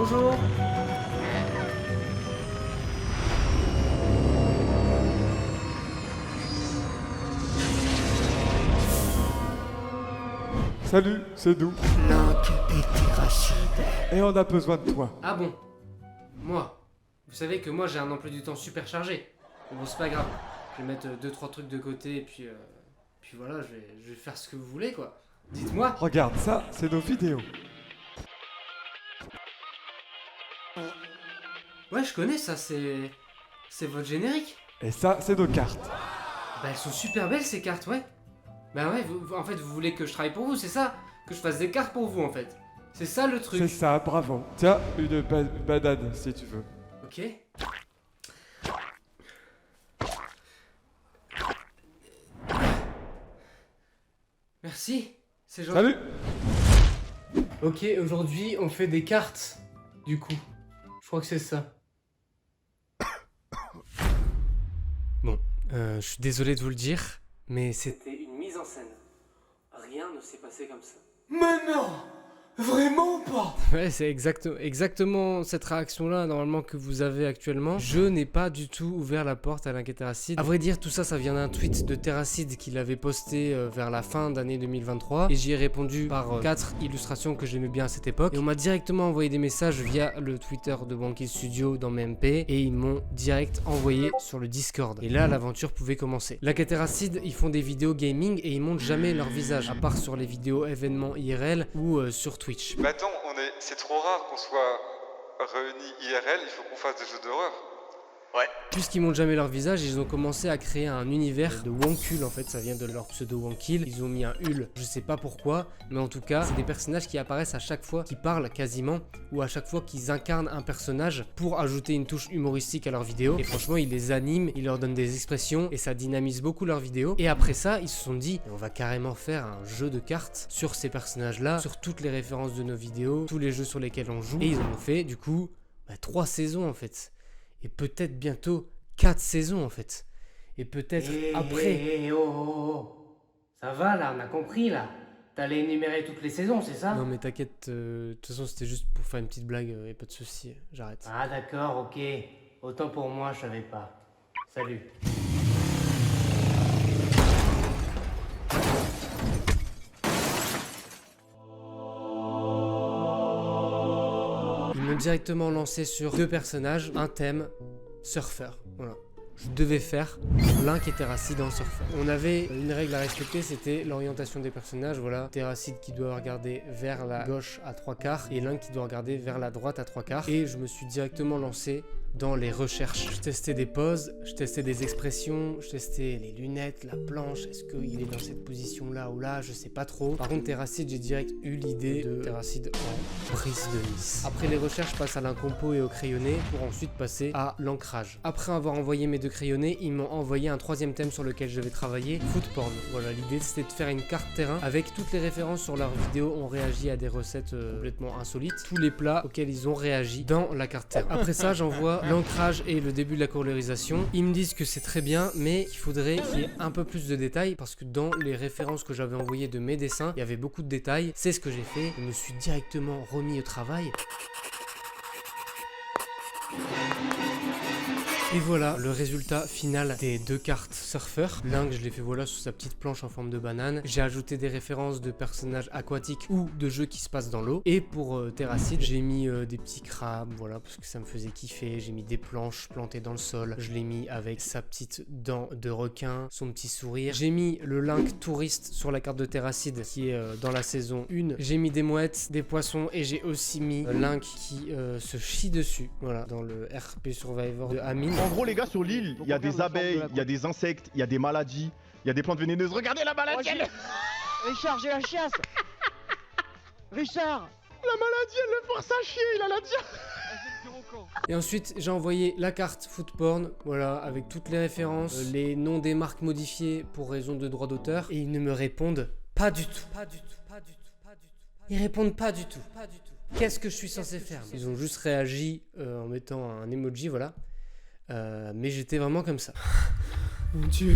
Bonjour. Salut, c'est nous. Link et Terracide. Et on a besoin de toi. Ah bon? Moi? Vous savez que moi j'ai un emploi du temps super chargé. Mais bon, c'est pas grave. Je vais mettre 2-3 trucs de côté et puis voilà, je vais faire ce que vous voulez quoi. Dites-moi. Regarde, ça, c'est nos vidéos. Ouais, je connais ça, c'est votre générique. Et ça, c'est nos cartes. Bah elles sont super belles ces cartes, ouais. Bah ouais, en fait vous voulez que je travaille pour vous, c'est ça? Que je fasse des cartes pour vous en fait. C'est ça le truc. C'est ça, bravo. Tiens, une banane, si tu veux. Ok. Merci, c'est gentil. Salut. Ok, aujourd'hui on fait des cartes, du coup. Je crois que c'est ça. Bon, je suis désolé de vous le dire, mais c'était une mise en scène. Rien ne s'est passé comme ça. Mais non! Vraiment pas! Ouais, c'est exactement cette réaction-là, normalement, que vous avez actuellement. Je n'ai pas du tout ouvert la porte à Link et Terracide. À vrai dire, tout ça, ça vient d'un tweet de Terracide qu'il avait posté vers la fin d'année 2023. Et j'y ai répondu par 4 illustrations que j'aimais bien à cette époque. Et on m'a directement envoyé des messages via le Twitter de Wankill Studio dans mes MP. Et ils m'ont direct envoyé sur le Discord. Et là, l'aventure pouvait commencer. Link et Terracide, ils font des vidéos gaming et ils montrent jamais leur visage. À part sur les vidéos événements IRL ou sur Twitch. Mais attends, c'est trop rare qu'on soit réunis IRL, il faut qu'on fasse des jeux d'horreur. Ouais. Puisqu'ils montrent jamais leur visage, ils ont commencé à créer un univers de Wankill, en fait, ça vient de leur pseudo Wankill. Ils ont mis un Hul, je sais pas pourquoi, mais en tout cas, c'est des personnages qui apparaissent à chaque fois, qui parlent quasiment, ou à chaque fois qu'ils incarnent un personnage pour ajouter une touche humoristique à leur vidéo. Et franchement, ils les animent, ils leur donnent des expressions, et ça dynamise beaucoup leur vidéo. Et après ça, ils se sont dit, on va carrément faire un jeu de cartes sur ces personnages-là, sur toutes les références de nos vidéos, tous les jeux sur lesquels on joue. Et ils en ont fait, du coup, 3 saisons en fait. Et peut-être bientôt 4 saisons en fait. Et peut-être après. Ça va là, on a compris là. T'allais énumérer toutes les saisons, c'est ça? Non mais t'inquiète, de toute façon c'était juste pour faire une petite blague, et pas de soucis, j'arrête. Ah d'accord, ok. Autant pour moi, je savais pas. Salut. Ils m'ont directement lancé sur 2 personnages, un thème, surfeur. Voilà. Je devais faire Link et Terracide en surfeur. On avait une règle à respecter, c'était l'orientation des personnages. Voilà, Terracide qui doit regarder vers la gauche à 3/4 et Link qui doit regarder vers la droite à 3/4. Et je me suis directement lancé dans les recherches. Je testais des poses, je testais des expressions, je testais les lunettes, la planche, est-ce qu'il est dans cette position là ou là, je sais pas trop. Par contre Terracide, j'ai direct eu l'idée de Terracide en brise de Nice. Après les recherches, je passe à l'incompo et au crayonné pour ensuite passer à l'ancrage. Après avoir envoyé mes 2 crayonnés, ils m'ont envoyé un 3e thème sur lequel je vais travailler, food porn. Voilà, l'idée c'était de faire une carte terrain avec toutes les références sur leurs vidéos. On réagit à des recettes complètement insolites, tous les plats auxquels ils ont réagi dans la carte terrain. Après ça, j'envoie l'ancrage et le début de la colorisation. Ils me disent que c'est très bien, mais qu'il faudrait qu'il y ait un peu plus de détails parce que dans les références que j'avais envoyées de mes dessins, il y avait beaucoup de détails. C'est ce que j'ai fait. Je me suis directement remis au travail. Et voilà le résultat final des 2 cartes surfeurs. Link, je l'ai fait voilà sur sa petite planche en forme de banane. J'ai ajouté des références de personnages aquatiques ou de jeux qui se passent dans l'eau. Et pour Terracide, j'ai mis des petits crabes, voilà, parce que ça me faisait kiffer. J'ai mis des planches plantées dans le sol. Je l'ai mis avec sa petite dent de requin, son petit sourire. J'ai mis le Link touriste sur la carte de Terracide qui est dans la saison 1. J'ai mis des mouettes, des poissons et j'ai aussi mis Link qui se chie dessus, voilà, dans le RP Survivor de Amine. En gros, les gars, sur l'île, il y a des abeilles, il y a des insectes, il y a des maladies, il y a des plantes vénéneuses. Regardez la maladie, elle... Richard, j'ai la chiasse. Richard. La maladie, elle le force à chier, il a la diarrhée. Et ensuite, j'ai envoyé la carte food porn, voilà, avec toutes les références, les noms des marques modifiés pour raison de droit d'auteur. Et ils ne me répondent pas du tout. Ils répondent pas du tout. Qu'est-ce que je suis censé faire? Ils ont juste réagi en mettant un emoji, voilà. Mais j'étais vraiment comme ça. Mon Dieu,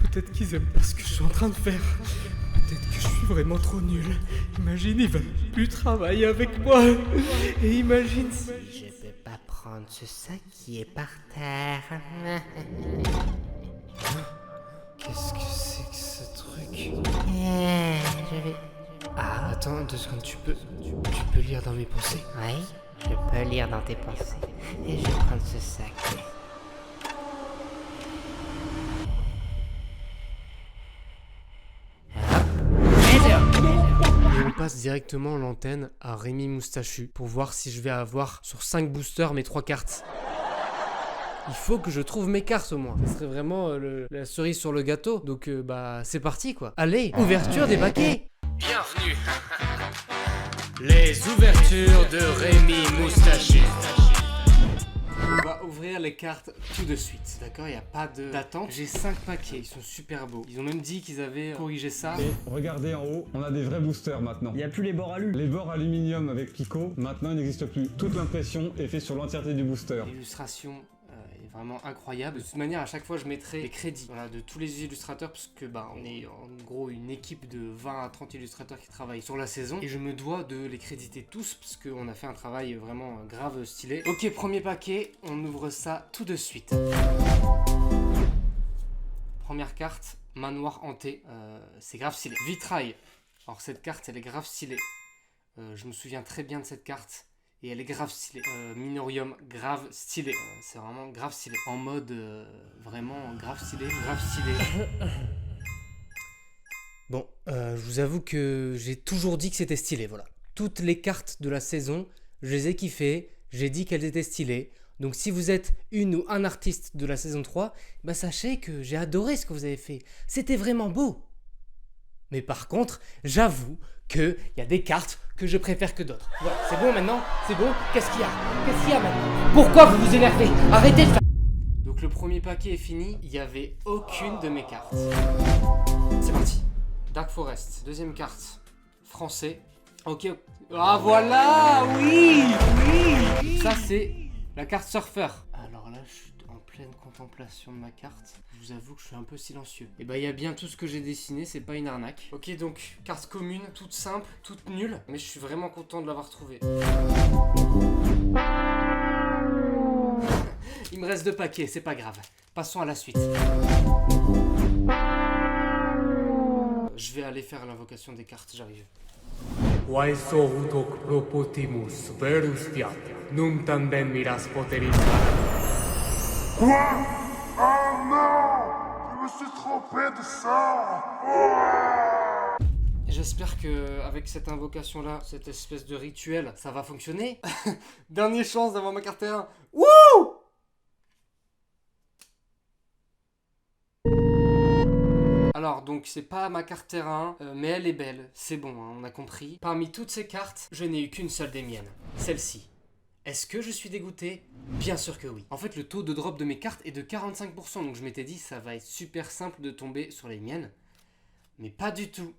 peut-être qu'ils aiment pas ce que je suis en train de faire. Peut-être que je suis vraiment trop nul. Imagine, il va plus travailler avec moi. Et imagine si... Je peux pas prendre ce sac qui est par terre. Qu'est-ce que c'est que ce truc? Je vais... Ah, attends, 2 secondes, tu peux lire dans mes pensées? Oui, je peux lire dans tes pensées. Et je vais prendre ce sac. Et on passe directement l'antenne à Rémi Moustachu pour voir si je vais avoir sur 5 boosters mes 3 cartes. Il faut que je trouve mes cartes au moins. Ce serait vraiment la cerise sur le gâteau. Donc bah c'est parti quoi. Allez, ouverture des paquets. Bienvenue. Les ouvertures de Rémi Moustachu. On va ouvrir les cartes tout de suite, d'accord? Il n'y a pas d'attente. J'ai 5 paquets, ils sont super beaux. Ils ont même dit qu'ils avaient corrigé ça. Et regardez en haut, on a des vrais boosters maintenant. Il n'y a plus les bords alu. Les bords aluminium avec picot, maintenant ils n'existent plus. Toute l'impression est faite sur l'entièreté du booster. L'illustration est vraiment incroyable. De toute manière, à chaque fois, je mettrai les crédits de tous les illustrateurs parce que bah, on est en gros une équipe de 20 à 30 illustrateurs qui travaillent sur la saison et je me dois de les créditer tous parce qu'on a fait un travail vraiment grave stylé. Ok, premier paquet, on ouvre ça tout de suite. Première carte, manoir hanté, c'est grave stylé. Vitrail, alors cette carte elle est grave stylée. Je me souviens très bien de cette carte. Et elle est grave stylée. Minorium, grave stylé. C'est vraiment grave stylé. En mode vraiment grave stylé. Grave stylé. Bon, je vous avoue que j'ai toujours dit que c'était stylé, voilà. Toutes les cartes de la saison, je les ai kiffées. J'ai dit qu'elles étaient stylées. Donc si vous êtes une ou un artiste de la saison 3, bah sachez que j'ai adoré ce que vous avez fait. C'était vraiment beau. Mais par contre, j'avoue qu'il y a des cartes que je préfère que d'autres. Voilà, c'est bon maintenant? C'est bon? Qu'est-ce qu'il y a? Qu'est-ce qu'il y a maintenant? Pourquoi vous vous énervez? Arrêtez de faire... Donc le premier paquet est fini, il n'y avait aucune de mes cartes. C'est parti. Dark Forest, deuxième carte, français. Ok, ah voilà, oui, oui. Ça c'est la carte surfeur. Alors là, je suis en pleine contemplation de ma carte. Je vous avoue que je suis un peu silencieux. Et bah il y a bien tout ce que j'ai dessiné, c'est pas une arnaque. Ok, donc carte commune, toute simple, toute nulle, mais je suis vraiment content de l'avoir trouvée. Il me reste 2 paquets, c'est pas grave. Passons à la suite. Je vais aller faire l'invocation des cartes, j'arrive. Quoi? Oh non! Je me suis trompé de ça! J'espère que avec cette invocation là, cette espèce de rituel, ça va fonctionner. Dernière chance d'avoir ma carte R1. Wouh! Alors donc c'est pas ma carte R1, mais elle est belle, c'est bon, hein, on a compris. Parmi toutes ces cartes, je n'ai eu qu'une seule des miennes, celle-ci. Est-ce que je suis dégoûté? Bien sûr que oui. En fait, le taux de drop de mes cartes est de 45%, donc je m'étais dit ça va être super simple de tomber sur les miennes. Mais pas du tout.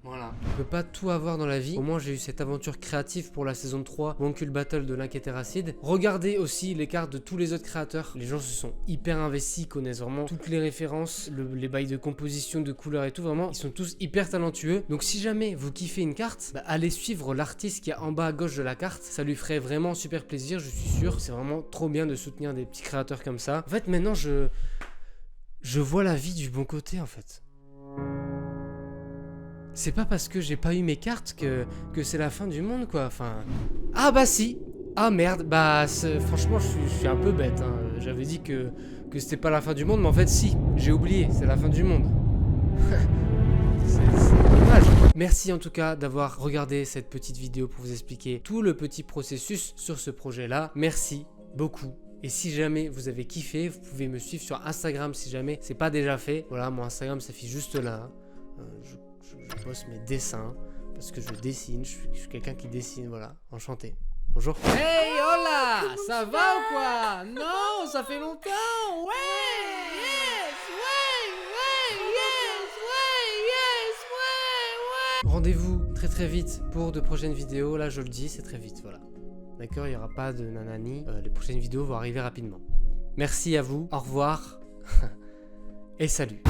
Voilà. On peut pas tout avoir dans la vie. Au moins, j'ai eu cette aventure créative pour la saison 3, Wonkul Battle de Link et Terracid. Regardez aussi les cartes de tous les autres créateurs. Les gens se sont hyper investis, connaissent vraiment toutes les références, les bails de composition, de couleurs et tout. Vraiment, ils sont tous hyper talentueux. Donc si jamais vous kiffez une carte, bah, allez suivre l'artiste qui est en bas à gauche de la carte. Ça lui ferait vraiment super plaisir, je suis sûr. C'est vraiment trop bien de soutenir des petits créateurs comme ça. En fait, maintenant, je vois la vie du bon côté, en fait. C'est pas parce que j'ai pas eu mes cartes que c'est la fin du monde, quoi. Enfin... Ah bah si. Ah merde, bah franchement je suis un peu bête, hein. J'avais dit que c'était pas la fin du monde, mais en fait si, j'ai oublié, c'est la fin du monde. C'est dommage. Merci en tout cas d'avoir regardé cette petite vidéo pour vous expliquer tout le petit processus sur ce projet-là. Merci beaucoup. Et si jamais vous avez kiffé, vous pouvez me suivre sur Instagram si jamais c'est pas déjà fait. Voilà, mon Instagram s'affiche juste là. Je bosse mes dessins parce que je dessine, je suis quelqu'un qui dessine, voilà, enchanté. Bonjour. Hey, hola, ça va ou quoi? Non, ça fait longtemps. Ouais, yes, ouais. Rendez-vous très vite pour de prochaines vidéos. Là, je le dis, c'est très vite, voilà. D'accord, il n'y aura pas de nanani. Les prochaines vidéos vont arriver rapidement. Merci à vous, au revoir et salut.